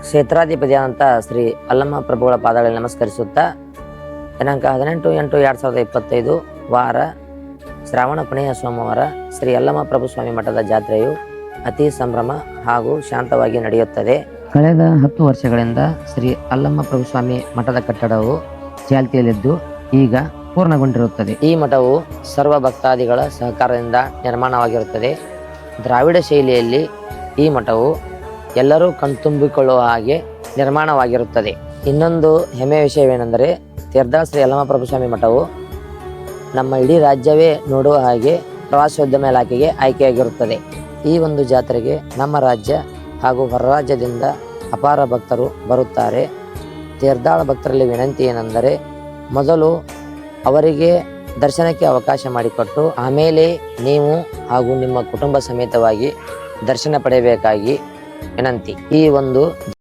ಕ್ಷೇತ್ರಾಧಿಪತಿಯಾದಂಥ ಶ್ರೀ ಅಲ್ಲಮ್ಮ ಪ್ರಭುಗಳ ಪಾದಗಳಲ್ಲಿ ನಮಸ್ಕರಿಸುತ್ತಾ ದಿನಾಂಕ 18/8/2025 ವಾರ ಶ್ರಾವಣ ಕೊನೆಯ ಸೋಮವಾರ ಶ್ರೀ ಅಲ್ಲಮ್ಮ ಪ್ರಭು ಸ್ವಾಮಿ ಮಠದ ಜಾತ್ರೆಯು ಅತಿ ಸಂಭ್ರಮ ಹಾಗೂ ಶಾಂತವಾಗಿ ನಡೆಯುತ್ತದೆ. ಕಳೆದ 10 ವರ್ಷಗಳಿಂದ ಶ್ರೀ ಅಲ್ಲಮ್ಮ ಪ್ರಭು ಸ್ವಾಮಿ ಮಠದ ಕಟ್ಟಡವು ಚಾಲ್ತಿಯಲ್ಲಿದ್ದು ಈಗ ಪೂರ್ಣಗೊಂಡಿರುತ್ತದೆ. ಈ ಮಠವು ಸರ್ವ ಭಕ್ತಾದಿಗಳ ಸಹಕಾರದಿಂದ ನಿರ್ಮಾಣವಾಗಿರುತ್ತದೆ. ದ್ರಾವಿಡ ಶೈಲಿಯಲ್ಲಿ ಈ ಮಠವು ಎಲ್ಲರೂ ಕಣ್ತುಂಬಿಕೊಳ್ಳುವ ಹಾಗೆ ನಿರ್ಮಾಣವಾಗಿರುತ್ತದೆ. ಇನ್ನೊಂದು ಹೆಮ್ಮೆಯ ವಿಷಯವೇನೆಂದರೆ ತೀರ್ಥ ಶ್ರೀ ಅಲ್ಲಮ್ಮ ಪ್ರಭು ಸ್ವಾಮಿ ಮಠವು ನಮ್ಮ ಇಡೀ ರಾಜ್ಯವೇ ನೋಡುವ ಹಾಗೆ ಪ್ರವಾಸೋದ್ಯಮ ಇಲಾಖೆಗೆ ಆಯ್ಕೆಯಾಗಿರುತ್ತದೆ. ಈ ಒಂದು ಜಾತ್ರೆಗೆ ನಮ್ಮ ರಾಜ್ಯ ಹಾಗೂ ಹೊರ ರಾಜ್ಯದಿಂದ ಅಪಾರ ಭಕ್ತರು ಬರುತ್ತಾರೆ. ತೀರ್ಥಾಳ ಭಕ್ತರಲ್ಲಿ ವಿನಂತಿ ಏನೆಂದರೆ ಮೊದಲು ಅವರಿಗೆ ದರ್ಶನಕ್ಕೆ ಅವಕಾಶ ಮಾಡಿಕೊಟ್ಟು ಆಮೇಲೆ ನೀವು ಹಾಗೂ ನಿಮ್ಮ ಕುಟುಂಬ ಸಮೇತವಾಗಿ ದರ್ಶನ ಪಡೆಯಬೇಕಾಗಿ ವಿನಂತಿ. ಈ ಒಂದು